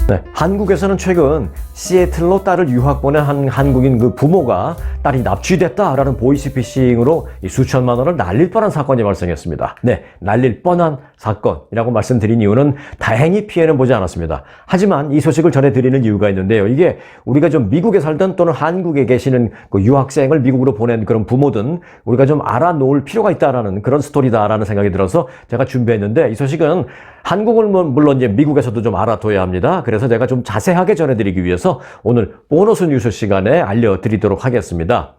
네, 한국에서는 최근 시애틀로 딸을 유학 보낸 한 한국인 그 부모가 딸이 납치됐다라는 보이스피싱으로 수천만 원을 날릴 뻔한 사건이 발생했습니다. 네, 날릴 뻔한 사건이라고 말씀드린 이유는 다행히 피해는 보지 않았습니다. 하지만 이 소식을 전해드리는 이유가 있는데요. 이게 우리가 좀 미국에 살던 또는 한국에 계시는 그 유학생을 미국으로 보낸 그런 부모든 우리가 좀 알아놓을 필요가 있다라는 그런 스토리다라는 생각이 들어서 제가 준비했는데, 이 소식은 한국을 물론 이제 미국에서도 좀 알아둬야 합니다. 그래서 제가 좀 자세하게 전해드리기 위해서 오늘 보너스 뉴스 시간에 알려드리도록 하겠습니다.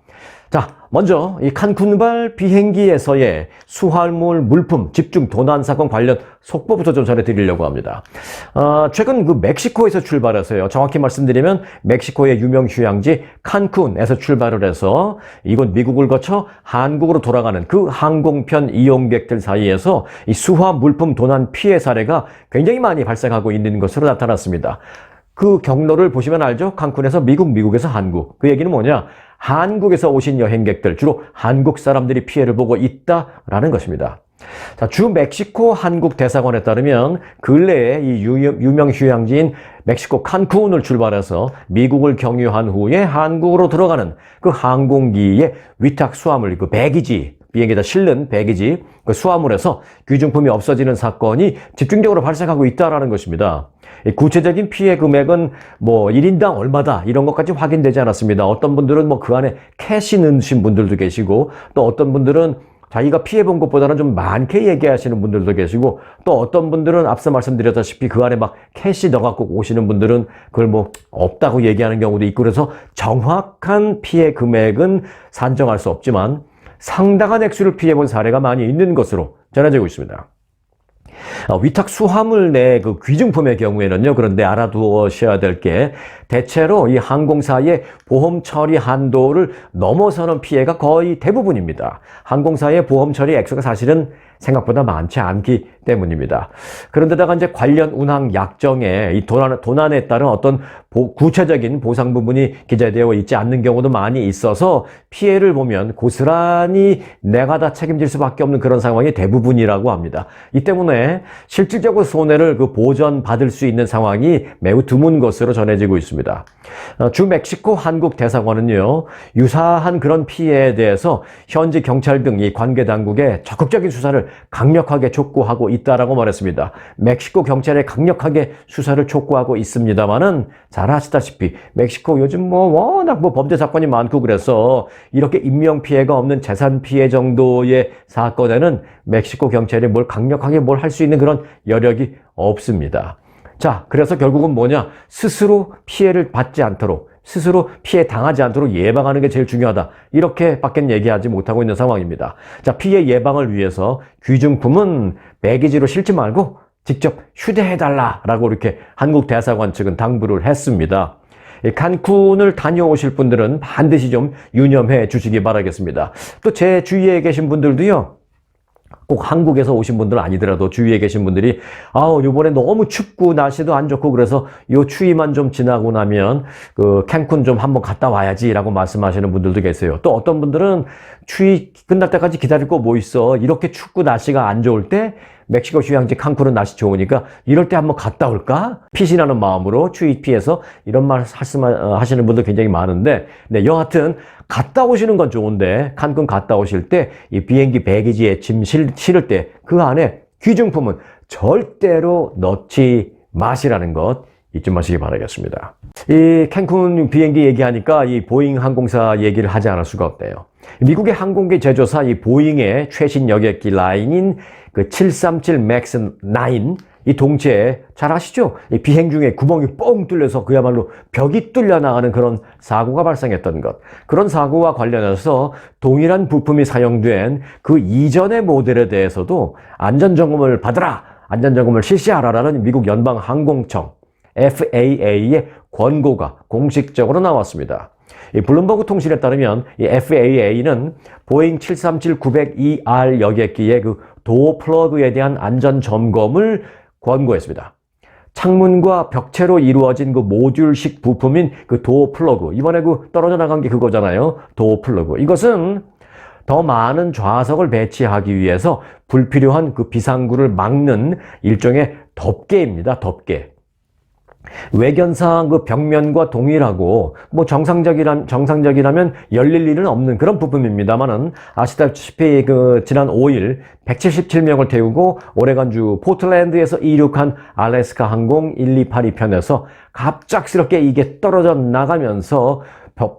자, 먼저 이 칸쿤발 비행기에서의 수화물 물품 집중 도난 사건 관련 속보부터 좀 전해드리려고 합니다. 최근 그 멕시코에서 출발해서요. 정확히 말씀드리면 멕시코의 유명 휴양지 칸쿤에서 출발을 해서 이곳 미국을 거쳐 한국으로 돌아가는 그 항공편 이용객들 사이에서 이 수화 물품 도난 피해 사례가 굉장히 많이 발생하고 있는 것으로 나타났습니다. 그 경로를 보시면 알죠? 칸쿤에서 미국, 미국에서 한국. 그 얘기는 뭐냐? 한국에서 오신 여행객들, 주로 한국 사람들이 피해를 보고 있다라는 것입니다. 자, 주 멕시코 한국 대사관에 따르면 근래에 이 유명 휴양지인 멕시코 칸쿤을 출발해서 미국을 경유한 후에 한국으로 들어가는 그 항공기의 위탁 수화물, 그 배기지, 비행기에다 실는 배기지, 그 수화물에서 귀중품이 없어지는 사건이 집중적으로 발생하고 있다는 것입니다. 구체적인 피해 금액은 뭐 1인당 얼마다 이런 것까지 확인되지 않았습니다. 어떤 분들은 뭐 그 안에 캐시 넣으신 분들도 계시고, 또 어떤 분들은 자기가 피해본 것보다는 좀 많게 얘기하시는 분들도 계시고, 또 어떤 분들은 앞서 말씀드렸다시피 그 안에 막 캐시 넣어갖고 오시는 분들은 그걸 뭐 없다고 얘기하는 경우도 있고, 그래서 정확한 피해 금액은 산정할 수 없지만 상당한 액수를 피해본 사례가 많이 있는 것으로 전해지고 있습니다. 위탁 수화물 내 그 귀중품의 경우에는요, 그런데 알아두셔야 될 게 대체로 이 항공사의 보험 처리 한도를 넘어서는 피해가 거의 대부분입니다. 항공사의 보험 처리 액수가 사실은 생각보다 많지 않기 때문입니다. 그런데다가 이제 관련 운항 약정에 이 도난에 따른 어떤 구체적인 보상 부분이 기재되어 있지 않는 경우도 많이 있어서 피해를 보면 고스란히 내가 다 책임질 수밖에 없는 그런 상황이 대부분이라고 합니다. 이 때문에 실질적으로 손해를 보전받을 수 있는 상황이 매우 드문 것으로 전해지고 있습니다. 주 멕시코 한국 대사관은요, 유사한 그런 피해에 대해서 현지 경찰 등 이 관계 당국에 적극적인 수사를 강력하게 촉구하고 있다라고 말했습니다. 멕시코 경찰에 강력하게 수사를 촉구하고 있습니다만은 잘 아시다시피 멕시코 요즘 뭐 워낙 범죄 사건이 많고 그래서 이렇게 인명 피해가 없는 재산 피해 정도의 사건에는 멕시코 경찰이 강력하게 뭘 할 수 있는 그런 여력이 없습니다. 자, 그래서 결국은 뭐냐? 스스로 피해를 받지 않도록, 스스로 피해 당하지 않도록 예방하는 게 제일 중요하다. 이렇게밖에 얘기하지 못하고 있는 상황입니다. 자, 피해 예방을 위해서 귀중품은 배기지로 실지 말고 직접 휴대해달라라고 이렇게 한국 대사관 측은 당부를 했습니다. 칸쿤을 다녀오실 분들은 반드시 좀 유념해 주시기 바라겠습니다. 또 제 주위에 계신 분들도요, 꼭 한국에서 오신 분들은 아니더라도 주위에 계신 분들이 요번에 너무 춥고 날씨도 안 좋고 그래서 요 추위만 좀 지나고 나면 그 캔쿤 좀 한번 갔다 와야지라고 말씀하시는 분들도 계세요. 또 어떤 분들은 추위 끝날 때까지 기다릴 거 뭐 있어, 이렇게 춥고 날씨가 안 좋을 때 멕시코 휴양지 칸쿤은 날씨 좋으니까 이럴 때 한번 갔다 올까? 피신하는 마음으로 추위 피해서 이런 하시는 분들 굉장히 많은데, 네, 여하튼 갔다 오시는 건 좋은데 칸쿤 갔다 오실 때 이 비행기 배기지에 짐 실을 때 그 안에 귀중품은 절대로 넣지 마시라는 것 잊지 마시기 바라겠습니다. 이 캔쿤 비행기 얘기하니까 이 보잉 항공사 얘기를 하지 않을 수가 없대요. 미국의 항공기 제조사 이 보잉의 최신 여객기 라인인 그 737 맥스 9, 이 동체에 잘 아시죠? 이 비행 중에 구멍이 뻥 뚫려서 그야말로 벽이 뚫려 나가는 그런 사고가 발생했던 것. 그런 사고와 관련해서 동일한 부품이 사용된 그 이전의 모델에 대해서도 안전점검을 받으라, 안전점검을 실시하라라는 미국 연방항공청 FAA의 권고가 공식적으로 나왔습니다. 이 블룸버그 통신에 따르면 이 FAA는 보잉 737-900ER 여객기의 그 도어 플러그에 대한 안전 점검을 권고했습니다. 창문과 벽체로 이루어진 그 모듈식 부품인 그 도어 플러그, 이번에 그 떨어져 나간 게 그거잖아요. 도어 플러그. 이것은 더 많은 좌석을 배치하기 위해서 불필요한 그 비상구를 막는 일종의 덮개입니다. 덮개. 외견상 그 벽면과 동일하고 뭐 정상적이라면 열릴 일은 없는 그런 부품입니다만은 아시다시피 그 지난 5일 177명을 태우고 오레건주 포틀랜드에서 이륙한 알래스카 항공 1282 편에서 갑작스럽게 이게 떨어져 나가면서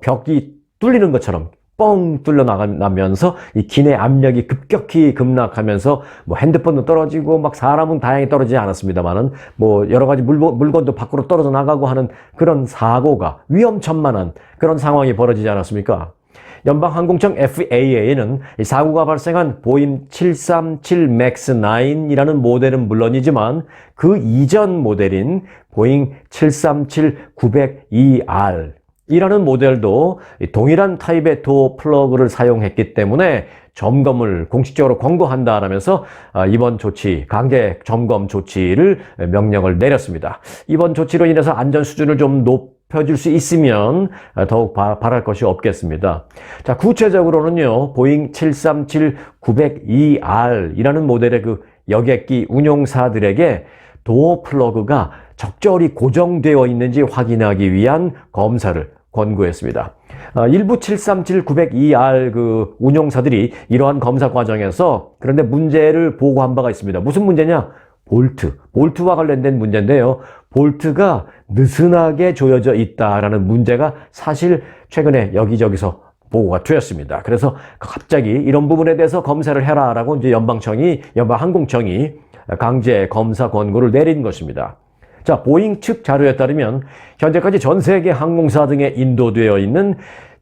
벽이 뚫리는 것처럼 뻥 뚫려 나가면서 이 기내 압력이 급격히 급락하면서 뭐 핸드폰도 떨어지고 막 사람은 다행히 떨어지지 않았습니다만은 뭐 여러 가지 물건도 밖으로 떨어져 나가고 하는 그런 사고가 위험천만한 그런 상황이 벌어지지 않았습니까? 연방항공청 FAA는 이 사고가 발생한 보잉 737 맥스 9이라는 모델은 물론이지만 그 이전 모델인 보잉 737-902R 이라는 모델도 동일한 타입의 도어 플러그를 사용했기 때문에 점검을 공식적으로 권고한다라면서 이번 조치, 강제 점검 조치를 명령을 내렸습니다. 이번 조치로 인해서 안전 수준을 좀 높여줄 수 있으면 더욱 바랄 것이 없겠습니다. 자, 구체적으로는요, 보잉 737-902R 이라는 모델의 그 여객기 운용사들에게 도어 플러그가 적절히 고정되어 있는지 확인하기 위한 검사를 권고했습니다. 일부 737-902R 그 운용사들이 이러한 검사 과정에서 그런데 문제를 보고한 바가 있습니다. 무슨 문제냐? 볼트와 관련된 문제인데요. 볼트가 느슨하게 조여져 있다라는 문제가 사실 최근에 여기저기서 보고가 되었습니다. 그래서 갑자기 이런 부분에 대해서 검사를 해라라고 이제 연방항공청이 강제 검사 권고를 내린 것입니다. 자, 보잉 측 자료에 따르면 현재까지 전 세계 항공사 등에 인도되어 있는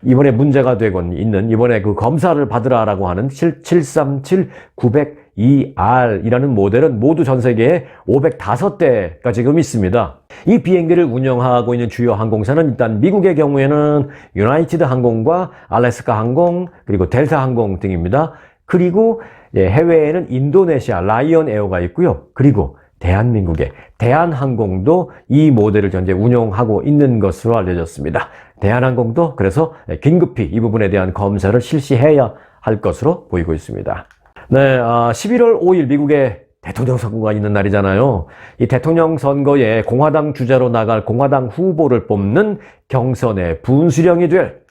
이번에 문제가 되곤 있는 이번에 그 검사를 받으라라고 하는 737-902R이라는 모델은 모두 전 세계에 505대가 지금 있습니다. 이 비행기를 운영하고 있는 주요 항공사는 일단 미국의 경우에는 유나이티드 항공과 알래스카 항공 그리고 델타 항공 등입니다. 그리고 해외에는 인도네시아 라이언 에어가 있고요. 그리고 대한민국의 대한항공도 이 모델을 현재 운용하고 있는 것으로 알려졌습니다. 대한항공도 그래서 긴급히 이 부분에 대한 검사를 실시해야 할 것으로 보이고 있습니다. 네, 11월 5일 미국의 대통령 선거가 있는 날이잖아요. 이 대통령 선거에 공화당 주자로 나갈 공화당 후보를 뽑는 경선의 분수령이 될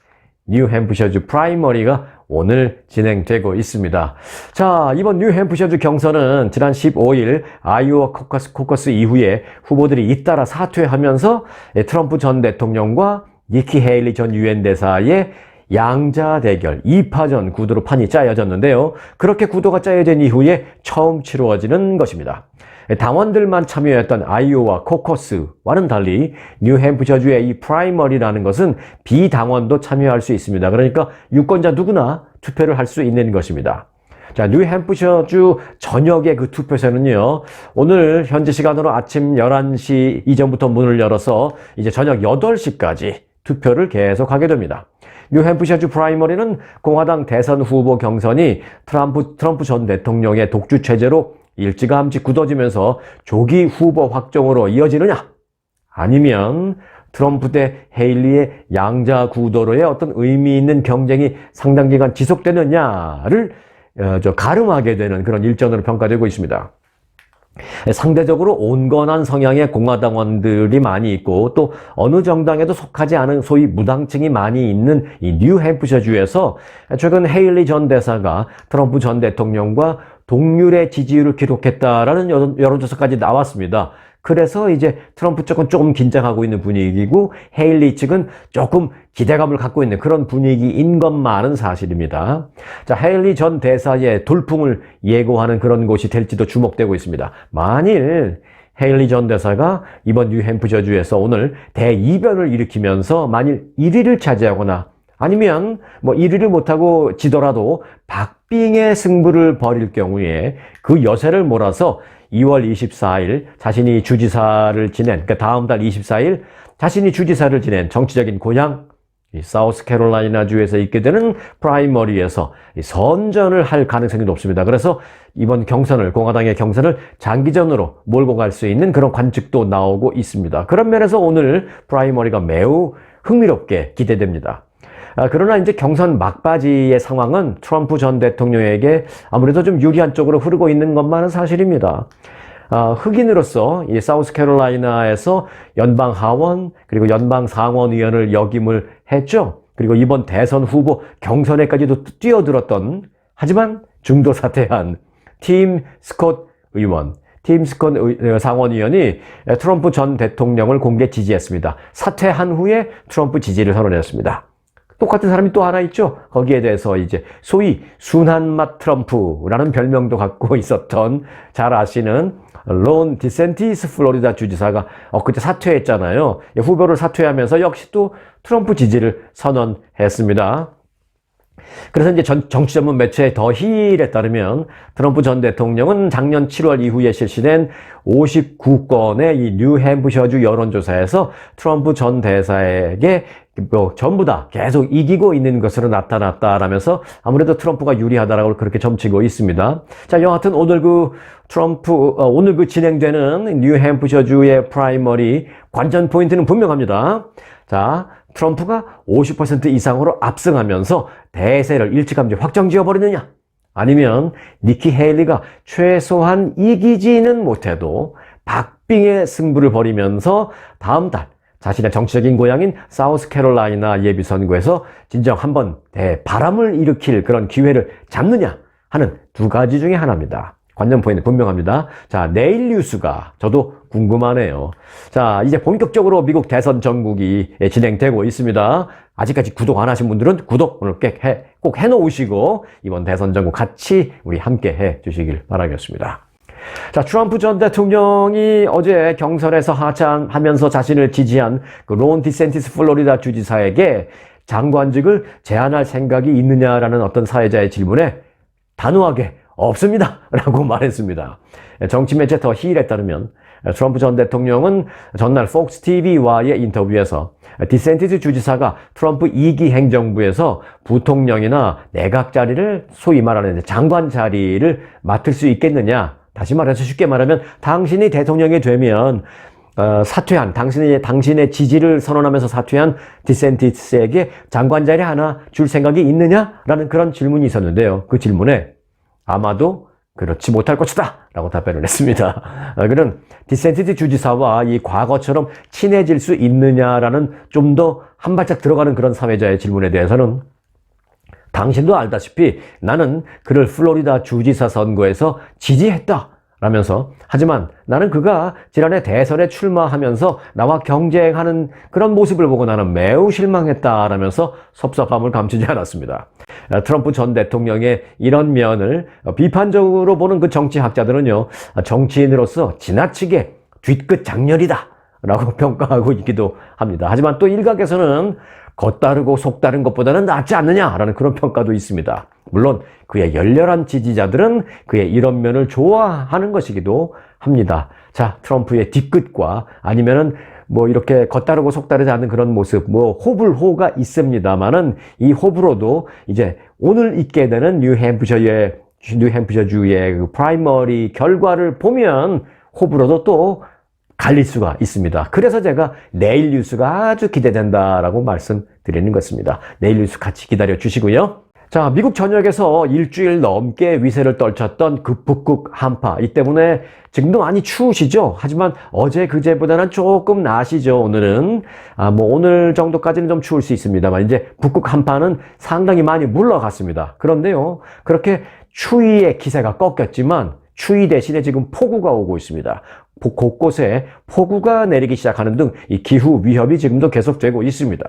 뉴햄프셔주 프라이머리가 오늘 진행되고 있습니다. 자, 이번 뉴햄프셔주 경선은 지난 15일 아이오와 코커스 이후에 후보들이 잇따라 사퇴하면서 트럼프 전 대통령과 니키 헤일리 전 유엔 대사의 양자 대결 2파전 구도로 판이 짜여졌는데요. 그렇게 구도가 짜여진 이후에 처음 치루어지는 것입니다. 당원들만 참여했던 아이오와 코커스와는 달리 뉴햄프셔주의 이 프라이머리라는 것은 비당원도 참여할 수 있습니다. 그러니까 유권자 누구나 투표를 할 수 있는 것입니다. 자, 뉴햄프셔주 전역의 그 투표소는요, 오늘 현지 시간으로 아침 11시 이전부터 문을 열어서 이제 저녁 8시까지 투표를 계속하게 됩니다. 뉴햄프셔주 프라이머리는 공화당 대선 후보 경선이 트럼프 전 대통령의 독주 체제로 일찌감치 굳어지면서 조기 후보 확정으로 이어지느냐? 아니면 트럼프 대 헤일리의 양자 구도로의 어떤 의미 있는 경쟁이 상당 기간 지속되느냐를 가름하게 되는 그런 일전으로 평가되고 있습니다. 상대적으로 온건한 성향의 공화당원들이 많이 있고 또 어느 정당에도 속하지 않은 소위 무당층이 많이 있는 이 뉴햄프셔주에서 최근 헤일리 전 대사가 트럼프 전 대통령과 동률의 지지율을 기록했다라는 여론조사까지 나왔습니다. 그래서 이제 트럼프 쪽은 조금 긴장하고 있는 분위기고 헤일리 측은 조금 기대감을 갖고 있는 그런 분위기인 것만은 사실입니다. 자, 헤일리 전 대사의 돌풍을 예고하는 그런 곳이 될지도 주목되고 있습니다. 만일 헤일리 전 대사가 이번 뉴햄프셔주에서 오늘 대이변을 일으키면서 만일 1위를 차지하거나 아니면 뭐 1위를 못하고 지더라도 박빙의 승부를 벌일 경우에 그 여세를 몰아서 2월 24일 자신이 주지사를 지낸, 그러니까 다음 달 24일 자신이 주지사를 지낸 정치적인 고향 사우스캐롤라이나 주에서 있게 되는 프라이머리에서 선전을 할 가능성이 높습니다. 그래서 이번 경선을, 공화당의 경선을 장기전으로 몰고 갈 수 있는 그런 관측도 나오고 있습니다. 그런 면에서 오늘 프라이머리가 매우 흥미롭게 기대됩니다. 그러나 이제 경선 막바지의 상황은 트럼프 전 대통령에게 아무래도 좀 유리한 쪽으로 흐르고 있는 것만은 사실입니다. 흑인으로서 이 사우스캐롤라이나에서 연방 하원 그리고 연방 상원 의원을 역임을 했죠. 그리고 이번 대선 후보 경선에까지도 뛰어들었던 하지만 중도 사퇴한 팀 스콧 상원 의원이 트럼프 전 대통령을 공개 지지했습니다. 사퇴한 후에 트럼프 지지를 선언했습니다. 똑같은 사람이 또 하나 있죠. 거기에 대해서 이제 소위 순한 맛 트럼프라는 별명도 갖고 있었던 잘 아시는 론 디센티스 플로리다 주지사가 그때 사퇴했잖아요. 후보를 사퇴하면서 역시 또 트럼프 지지를 선언했습니다. 그래서 이제 정치 전문 매체 더 힐에 따르면 트럼프 전 대통령은 작년 7월 이후에 실시된 59건의 이 뉴햄프셔주 여론조사에서 트럼프 전 대사에게 전부 다 계속 이기고 있는 것으로 나타났다라면서 아무래도 트럼프가 유리하다라고 그렇게 점치고 있습니다. 자, 여하튼 오늘 오늘 진행되는 뉴햄프셔주의 프라이머리 관전 포인트는 분명합니다. 자, 트럼프가 50% 이상으로 압승하면서 대세를 일찌감치 확정 지어버리느냐? 아니면 니키 헤일리가 최소한 이기지는 못해도 박빙의 승부를 벌이면서 다음 달 자신의 정치적인 고향인 사우스캐롤라이나 예비선거에서 진정 한번 대바람을 일으킬 그런 기회를 잡느냐 하는 두 가지 중에 하나입니다. 관전 포인트 분명합니다. 자, 내일 뉴스가 저도 궁금하네요. 자, 이제 본격적으로 미국 대선 전국이 진행되고 있습니다. 아직까지 구독 안 하신 분들은 구독 오늘 꼭 해놓으시고 이번 대선 전국 같이 우리 함께 해 주시길 바라겠습니다. 자, 트럼프 전 대통령이 어제 경선에서 하차하면서 자신을 지지한 론 디센티스 플로리다 주지사에게 장관직을 제안할 생각이 있느냐라는 어떤 사회자의 질문에 단호하게 없습니다 라고 말했습니다. 정치매체 더 힐에 따르면 트럼프 전 대통령은 전날 폭스 TV와의 인터뷰에서 디센티스 주지사가 트럼프 2기 행정부에서 부통령이나 내각 자리를 소위 말하는 장관 자리를 맡을 수 있겠느냐, 다시 말해서 쉽게 말하면 당신이 대통령이 되면 당신의 지지를 선언하면서 사퇴한 디센티스에게 장관 자리 하나 줄 생각이 있느냐라는 그런 질문이 있었는데요. 그 질문에 아마도 그렇지 못할 것이다 라고 답변을 했습니다. 그는 디센티스 주지사와 이 과거처럼 친해질 수 있느냐라는 좀 더 한 발짝 들어가는 그런 사회자의 질문에 대해서는 당신도 알다시피 나는 그를 플로리다 주지사 선거에서 지지했다 라면서, 하지만 나는 그가 지난해 대선에 출마하면서 나와 경쟁하는 그런 모습을 보고 나는 매우 실망했다 라면서 섭섭함을 감추지 않았습니다. 트럼프 전 대통령의 이런 면을 비판적으로 보는 그 정치학자들은요, 정치인으로서 지나치게 뒤끝 장렬이다 라고 평가하고 있기도 합니다. 하지만 또 일각에서는 겉다르고 속다른 것보다는 낫지 않느냐라는 그런 평가도 있습니다. 물론 그의 열렬한 지지자들은 그의 이런 면을 좋아하는 것이기도 합니다. 자, 트럼프의 뒤끝과 아니면은 이렇게 겉다르고 속다르지 않은 그런 모습, 호불호가 있습니다만은 이 호불호도 이제 오늘 있게 되는 뉴햄프셔주의 그 프라이머리 결과를 보면 호불호도 또 갈릴 수가 있습니다. 그래서 제가 내일 뉴스가 아주 기대된다라고 말씀드리는 것입니다. 내일 뉴스 같이 기다려 주시고요. 자, 미국 전역에서 일주일 넘게 위세를 떨쳤던 그 북극 한파, 이 때문에 지금도 많이 추우시죠? 하지만 어제 그제보다는 조금 나으시죠, 오늘은. 오늘 정도까지는 좀 추울 수 있습니다만, 이제 북극 한파는 상당히 많이 물러갔습니다. 그런데요, 그렇게 추위의 기세가 꺾였지만, 추위 대신에 지금 폭우가 오고 있습니다. 곳곳에 폭우가 내리기 시작하는 등 이 기후 위협이 지금도 계속되고 있습니다.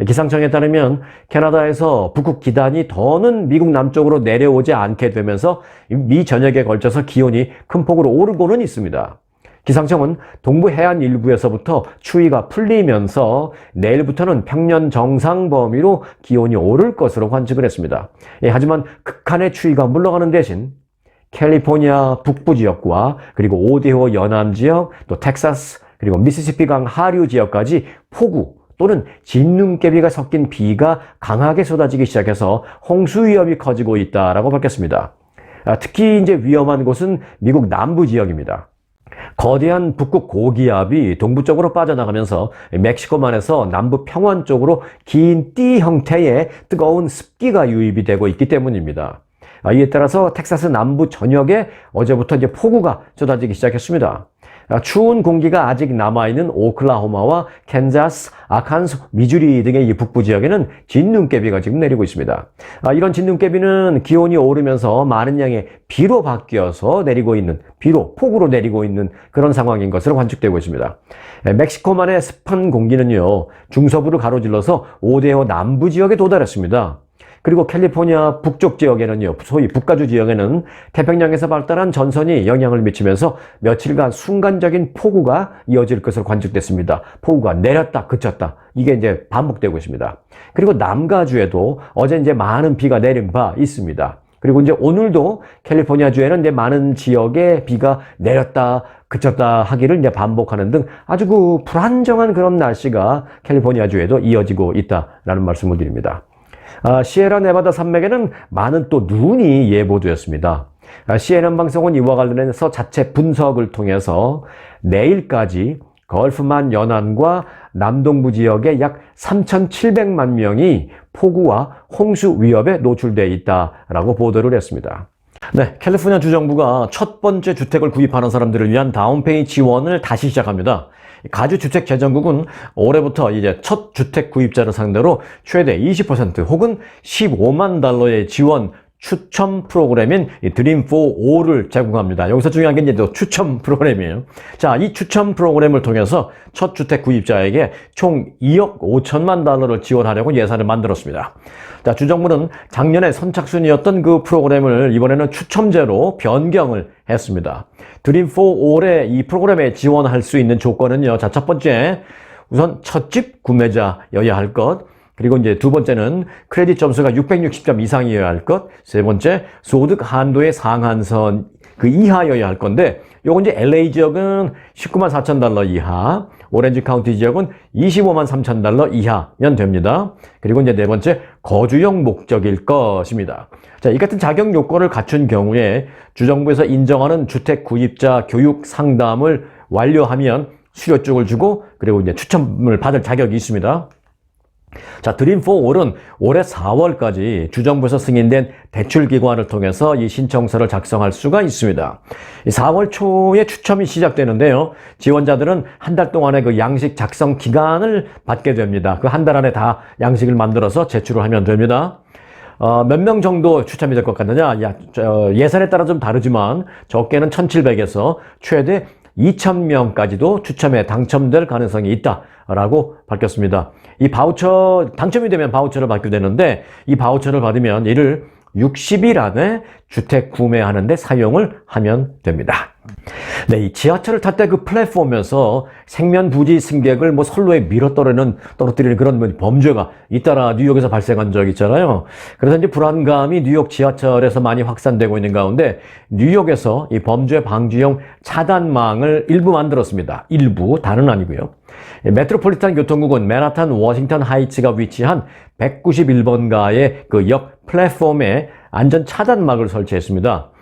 기상청에 따르면 캐나다에서 북극 기단이 더는 미국 남쪽으로 내려오지 않게 되면서 미 전역에 걸쳐서 기온이 큰 폭으로 오르고는 있습니다. 기상청은 동부 해안 일부에서부터 추위가 풀리면서 내일부터는 평년 정상 범위로 기온이 오를 것으로 관측을 했습니다. 하지만 극한의 추위가 물러가는 대신 캘리포니아 북부 지역과 그리고 오데호 연안 지역, 또 텍사스, 그리고 미시시피강 하류 지역까지 폭우 또는 진눈깨비가 섞인 비가 강하게 쏟아지기 시작해서 홍수 위험이 커지고 있다라고 밝혔습니다. 특히 이제 위험한 곳은 미국 남부 지역입니다. 거대한 북극 고기압이 동부 쪽으로 빠져나가면서 멕시코만에서 남부 평원 쪽으로 긴 띠 형태의 뜨거운 습기가 유입이 되고 있기 때문입니다. 이에 따라서 텍사스 남부 전역에 어제부터 이제 폭우가 쏟아지기 시작했습니다. 추운 공기가 아직 남아있는 오클라호마와 캔자스, 아칸소, 미주리 등의 이 북부 지역에는 진눈깨비가 지금 내리고 있습니다. 이런 진눈깨비는 기온이 오르면서 많은 양의 비로 바뀌어서 내리고 있는, 폭우로 내리고 있는 그런 상황인 것으로 관측되고 있습니다. 멕시코만의 습한 공기는요, 중서부를 가로질러서 오데오 남부 지역에 도달했습니다. 그리고 캘리포니아 북쪽 지역에는요, 소위 북가주 지역에는 태평양에서 발달한 전선이 영향을 미치면서 며칠간 순간적인 폭우가 이어질 것으로 관측됐습니다. 폭우가 내렸다 그쳤다, 이게 이제 반복되고 있습니다. 그리고 남가주에도 어제 이제 많은 비가 내린 바 있습니다. 그리고 이제 오늘도 캘리포니아주에는 이제 많은 지역에 비가 내렸다 그쳤다 하기를 이제 반복하는 등 아주 불안정한 그런 날씨가 캘리포니아주에도 이어지고 있다라는 말씀을 드립니다. 시에라 네바다 산맥에는 많은 또 눈이 예보되었습니다. CNN 방송은 이와 관련해서 자체 분석을 통해서 내일까지 걸프만 연안과 남동부 지역의 약 3,700만 명이 폭우와 홍수 위협에 노출되어 있다라고 보도를 했습니다. 네, 캘리포니아 주정부가 첫 번째 주택을 구입하는 사람들을 위한 다운페이 지원을 다시 시작합니다. 가주주택재정국은 올해부터 이제 첫 주택 구입자를 상대로 최대 20% 혹은 15만 달러의 지원 추첨 프로그램인 드림 포 올을 제공합니다. 여기서 중요한 게 이제 또 추첨 프로그램이에요. 자, 이 추첨 프로그램을 통해서 첫 주택 구입자에게 총 2억 5천만 달러를 지원하려고 예산을 만들었습니다. 자, 주정부는 작년에 선착순이었던 그 프로그램을 이번에는 추첨제로 변경을 했습니다. 드림 포 올의 이 프로그램에 지원할 수 있는 조건은요. 자, 첫 번째, 우선 첫 집 구매자여야 할 것. 그리고 이제 두 번째는 크레딧 점수가 660점 이상이어야 할 것. 세 번째, 소득 한도의 상한선 그 이하여야 할 건데, 요건 이제 LA 지역은 19만 4천 달러 이하, 오렌지 카운티 지역은 25만 3천 달러 이하면 됩니다. 그리고 이제 네 번째, 거주용 목적일 것입니다. 자, 이 같은 자격 요건을 갖춘 경우에 주정부에서 인정하는 주택 구입자 교육 상담을 완료하면 수료증을 주고, 그리고 이제 추첨을 받을 자격이 있습니다. 자, 드림 포 올은 올해 4월까지 주정부에서 승인된 대출기관을 통해서 이 신청서를 작성할 수가 있습니다. 4월 초에 추첨이 시작되는데요. 지원자들은 한 달 동안의 그 양식 작성 기간을 받게 됩니다. 그 한 달 안에 다 양식을 만들어서 제출을 하면 됩니다. 몇 명 정도 추첨이 될 것 같느냐? 예산에 따라 좀 다르지만 적게는 1,700에서 최대 2,000명까지도 추첨에 당첨될 가능성이 있다라고 밝혔습니다. 이 바우처, 당첨이 되면 바우처를 받게 되는데, 이 바우처를 받으면 이를 60일 안에 주택 구매하는데 사용을 하면 됩니다. 네, 이 지하철을 탈 때 그 플랫폼에서 생면 부지 승객을 선로에 밀어 떨어뜨리는 그런 범죄가 잇따라 뉴욕에서 발생한 적이 있잖아요. 그래서 이제 불안감이 뉴욕 지하철에서 많이 확산되고 있는 가운데 뉴욕에서 이 범죄 방지용 차단망을 일부 만들었습니다. 일부, 다는 아니고요. 메트로폴리탄 교통국은 맨하탄 워싱턴 하이츠가 위치한 191번가의 그 역 플랫폼에 안전 차단막을 설치했습니다.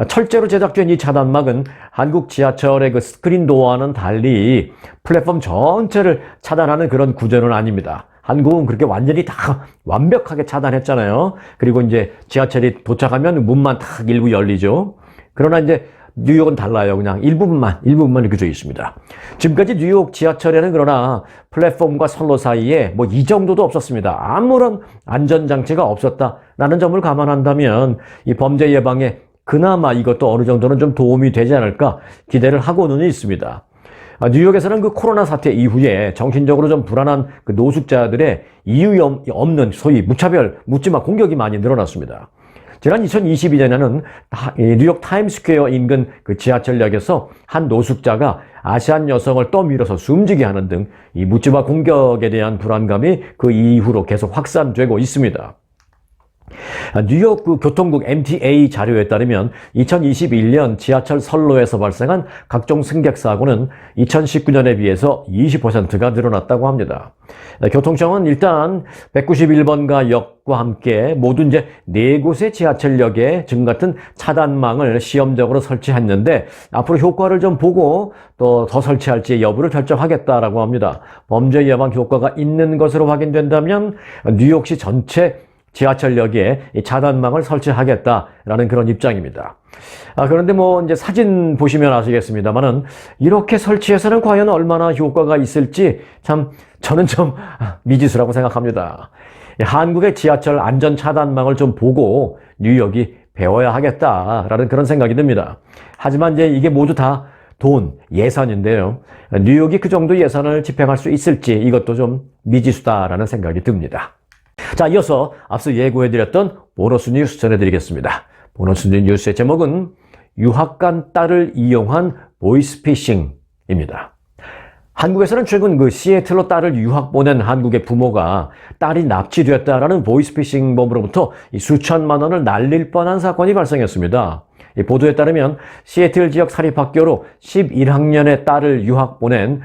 철제로 제작된 이 차단막은 한국 지하철의 그 스크린 도어와는 달리 플랫폼 전체를 차단하는 그런 구조는 아닙니다. 한국은 그렇게 완전히 다 완벽하게 차단했잖아요. 그리고 이제 지하철이 도착하면 문만 탁 일부 열리죠. 그러나 이제 뉴욕은 달라요. 그냥 일부분만 이렇게 되어 있습니다. 지금까지 뉴욕 지하철에는 그러나 플랫폼과 선로 사이에 이 정도도 없었습니다. 아무런 안전장치가 없었다라는 점을 감안한다면 이 범죄 예방에 그나마 이것도 어느 정도는 좀 도움이 되지 않을까 기대를 하고는 있습니다. 뉴욕에서는 그 코로나 사태 이후에 정신적으로 좀 불안한 그 노숙자들의 이유 없는 소위 무차별, 묻지마 공격이 많이 늘어났습니다. 지난 2022년에는 뉴욕 타임스퀘어 인근 그 지하철역에서 한 노숙자가 아시안 여성을 떠밀어서 숨지게 하는 등 이 묻지마 공격에 대한 불안감이 그 이후로 계속 확산되고 있습니다. 뉴욕 그 교통국 MTA 자료에 따르면 2021년 지하철 선로에서 발생한 각종 승객 사고는 2019년에 비해서 20%가 늘어났다고 합니다. 교통청은 일단 191번가 역과 함께 모두 이제 4곳의 지하철역에 지금 같은 차단망을 시험적으로 설치했는데 앞으로 효과를 좀 보고 또 더 설치할지 여부를 결정하겠다라고 합니다. 범죄 예방 효과가 있는 것으로 확인된다면 뉴욕시 전체 지하철역에 이 차단망을 설치하겠다라는 그런 입장입니다. 그런데 뭐 이제 사진 보시면 아시겠습니다만은 이렇게 설치해서는 과연 얼마나 효과가 있을지 참 저는 좀 미지수라고 생각합니다. 한국의 지하철 안전 차단망을 좀 보고 뉴욕이 배워야 하겠다라는 그런 생각이 듭니다. 하지만 이제 이게 모두 다 돈, 예산인데요. 뉴욕이 그 정도 예산을 집행할 수 있을지 이것도 좀 미지수다라는 생각이 듭니다. 자, 이어서 앞서 예고해드렸던 보너스 뉴스 전해드리겠습니다. 보너스 뉴스의 제목은 유학 간 딸을 이용한 보이스피싱입니다. 한국에서는 최근 그 시애틀로 딸을 유학 보낸 한국의 부모가 딸이 납치됐다라는 보이스피싱범으로부터 수천만 원을 날릴 뻔한 사건이 발생했습니다. 이 보도에 따르면 시애틀 지역 사립학교로 11학년의 딸을 유학 보낸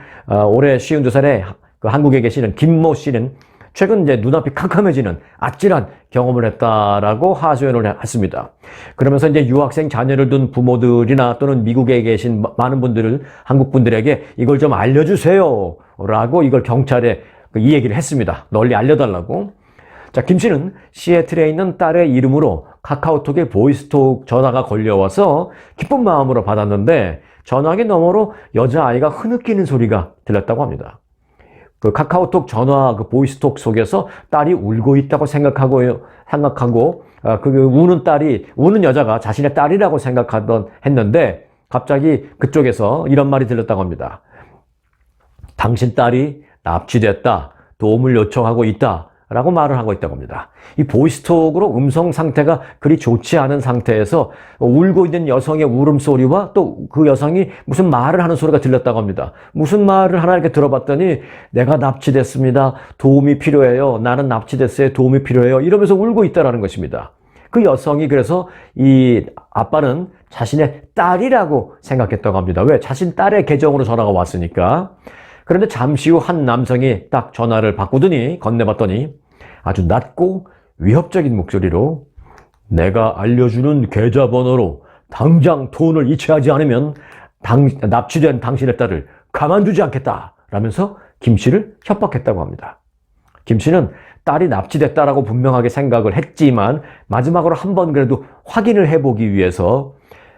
올해 52살의 그 한국에 계시는 김모 씨는 최근 이제 눈앞이 캄캄해지는 아찔한 경험을 했다라고 하소연을 했습니다. 그러면서 이제 유학생 자녀를 둔 부모들이나 또는 미국에 계신 많은 분들을 한국 분들에게 이걸 좀 알려주세요라고 이걸 경찰에 이 얘기를 했습니다. 널리 알려달라고. 자, 김 씨는 시애틀에 있는 딸의 이름으로 카카오톡에 보이스톡 전화가 걸려와서 기쁜 마음으로 받았는데 전화기 너머로 여자아이가 흐느끼는 소리가 들렸다고 합니다. 그 카카오톡 전화 그 보이스톡 속에서 딸이 울고 있다고 생각하고 그 우는 여자가 자신의 딸이라고 했는데 갑자기 그쪽에서 이런 말이 들렸다고 합니다. 당신 딸이 납치됐다. 도움을 요청하고 있다. 라고 말을 하고 있다고 합니다. 이 보이스톡으로 음성 상태가 그리 좋지 않은 상태에서 울고 있는 여성의 울음소리와 또 그 여성이 무슨 말을 하는 소리가 들렸다고 합니다. 무슨 말을 하나 이렇게 들어봤더니 내가 납치됐습니다. 도움이 필요해요. 나는 납치됐어요. 도움이 필요해요. 이러면서 울고 있다라는 것입니다. 그 여성이 그래서 이 아빠는 자신의 딸이라고 생각했다고 합니다. 왜? 자신 딸의 계정으로 전화가 왔으니까. 그런데 잠시 후 한 남성이 딱 전화를 건네봤더니 아주 낮고 위협적인 목소리로 내가 알려주는 계좌번호로 당장 돈을 이체하지 않으면 납치된 당신의 딸을 가만두지 않겠다 라면서 김 씨를 협박했다고 합니다. 김 씨는 딸이 납치됐다라고 분명하게 생각을 했지만 마지막으로 한번 그래도 확인을 해보기 위해서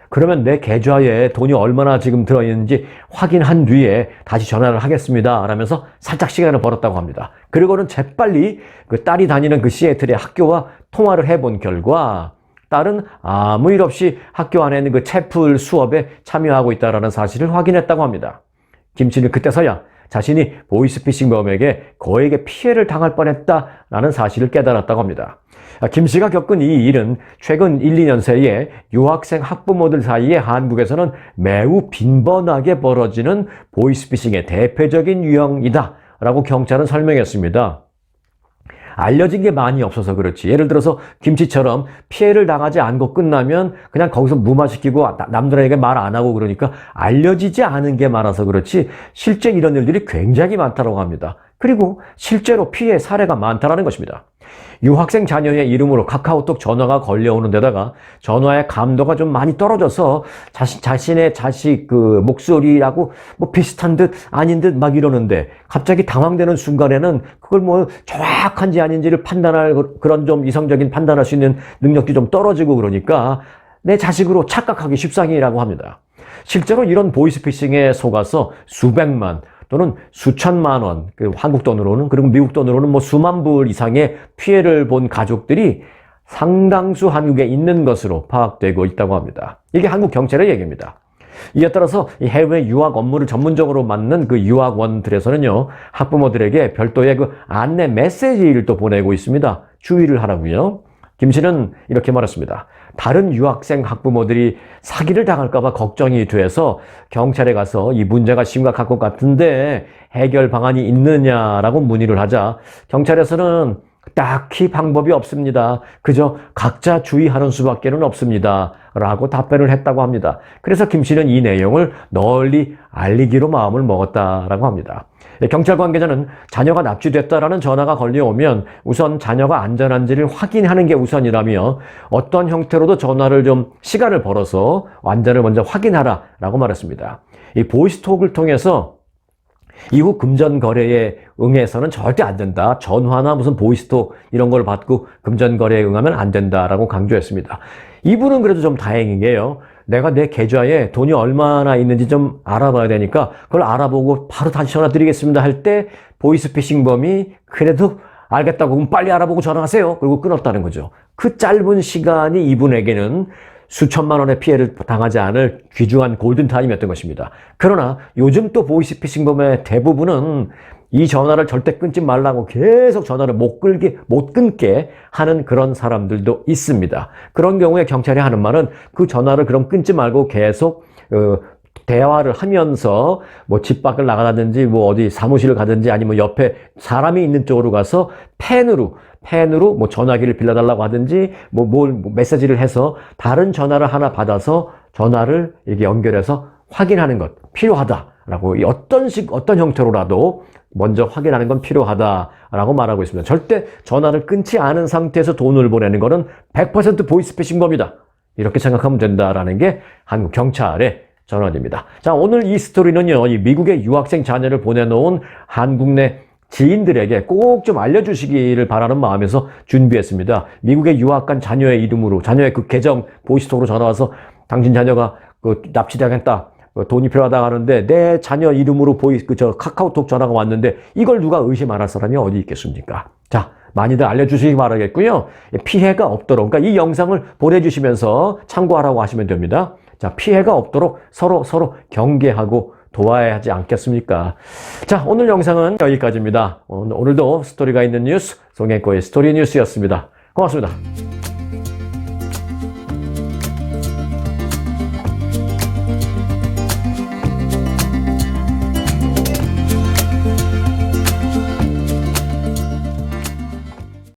그러면 내 계좌에 돈이 얼마나 지금 들어있는지 확인한 뒤에 다시 전화를 하겠습니다 라면서 살짝 시간을 벌었다고 합니다. 그리고는 재빨리 그 딸이 다니는 그 시애틀의 학교와 통화를 해본 결과 딸은 아무 일 없이 학교 안에 있는 그 채플 수업에 참여하고 있다는 사실을 확인했다고 합니다. 김 씨는 그때서야 자신이 보이스피싱범에게 거액의 피해를 당할 뻔했다라는 사실을 깨달았다고 합니다. 김 씨가 겪은 이 일은 최근 1, 2년 새에 유학생 학부모들 사이에 한국에서는 매우 빈번하게 벌어지는 보이스피싱의 대표적인 유형이다 라고 경찰은 설명했습니다. 알려진 게 많이 없어서 그렇지. 예를 들어서 김 씨처럼 피해를 당하지 않고 끝나면 그냥 거기서 무마시키고 남들에게 말 안 하고 그러니까 알려지지 않은 게 많아서 그렇지 실제 이런 일들이 굉장히 많다고 합니다. 그리고 실제로 피해 사례가 많다라는 것입니다. 유학생 자녀의 이름으로 카카오톡 전화가 걸려오는 데다가 전화의 감도가 좀 많이 떨어져서 자신의 자식 그 목소리라고 뭐 비슷한 듯 아닌 듯 막 이러는데 갑자기 당황되는 순간에는 그걸 뭐 정확한지 아닌지를 판단할 그런 좀 이성적인 판단할 수 있는 능력도 좀 떨어지고 그러니까 내 자식으로 착각하기 십상이라고 합니다. 실제로 이런 보이스피싱에 속아서 수백만 또는 수천만 원, 한국 돈으로는 그리고 미국 돈으로는 뭐 수만 불 이상의 피해를 본 가족들이 상당수 한국에 있는 것으로 파악되고 있다고 합니다. 이게 한국 경찰의 얘기입니다. 이에 따라서 이 해외 유학 업무를 전문적으로 맡는 그 유학원들에서는요, 학부모들에게 별도의 그 안내 메시지를 또 보내고 있습니다. 주의를 하라고요. 김 씨는 이렇게 말했습니다. 다른 유학생 학부모들이 사기를 당할까봐 걱정이 돼서 경찰에 가서 이 문제가 심각할 것 같은데 해결 방안이 있느냐라고 문의를 하자 경찰에서는 딱히 방법이 없습니다. 그저 각자 주의하는 수밖에는 없습니다. 라고 답변을 했다고 합니다. 그래서 김 씨는 이 내용을 널리 알리기로 마음을 먹었다라고 합니다. 경찰 관계자는 자녀가 납치됐다라는 전화가 걸려오면 우선 자녀가 안전한지를 확인하는 게 우선이라며 어떤 형태로도 전화를 좀 시간을 벌어서 안전을 먼저 확인하라라고 말했습니다. 이 보이스톡을 통해서 이후 금전 거래에 응해서는 절대 안 된다. 전화나 무슨 보이스톡 이런 걸 받고 금전 거래에 응하면 안 된다라고 강조했습니다. 이분은 그래도 좀 다행인 게요. 내가 내 계좌에 돈이 얼마나 있는지 좀 알아봐야 되니까 그걸 알아보고 바로 다시 전화 드리겠습니다 할 때 보이스피싱범이 그래도 알겠다고 그럼 빨리 알아보고 전화하세요. 그리고 끊었다는 거죠. 그 짧은 시간이 이분에게는 수천만 원의 피해를 당하지 않을 귀중한 골든타임이었던 것입니다. 그러나 요즘 또 보이스피싱범의 대부분은 이 전화를 절대 끊지 말라고 계속 전화를 못 끊게 하는 그런 사람들도 있습니다. 그런 경우에 경찰이 하는 말은 그 전화를 그럼 끊지 말고 계속 대화를 하면서 뭐 집 밖을 나가든지 뭐 어디 사무실을 가든지 아니면 옆에 사람이 있는 쪽으로 가서 펜으로 뭐 전화기를 빌려달라고 하든지 뭐 메시지를 해서 다른 전화를 하나 받아서 전화를 이렇게 연결해서 확인하는 것 필요하다라고 어떤 형태로라도 먼저 확인하는 건 필요하다라고 말하고 있습니다. 절대 전화를 끊지 않은 상태에서 돈을 보내는 거는 100% 보이스피싱범이다. 이렇게 생각하면 된다라는 게 한국 경찰의 전언입니다. 자, 오늘 이 스토리는요, 이 미국의 유학생 자녀를 보내놓은 한국 내 지인들에게 꼭 좀 알려주시기를 바라는 마음에서 준비했습니다. 미국에 유학 간 자녀의 이름으로, 자녀의 그 계정 보이스톡으로 전화와서 당신 자녀가 납치당했다. 돈이 필요하다 하는데 내 자녀 이름으로 카카오톡 전화가 왔는데 이걸 누가 의심 안 할 사람이 어디 있겠습니까? 자, 많이들 알려주시기 바라겠고요. 피해가 없도록, 그러니까 이 영상을 보내주시면서 참고하라고 하시면 됩니다. 자, 피해가 없도록 서로 경계하고 도와야 하지 않겠습니까? 자, 오늘 영상은 여기까지입니다. 오늘도 스토리가 있는 뉴스, 송혜코의 스토리 뉴스였습니다. 고맙습니다.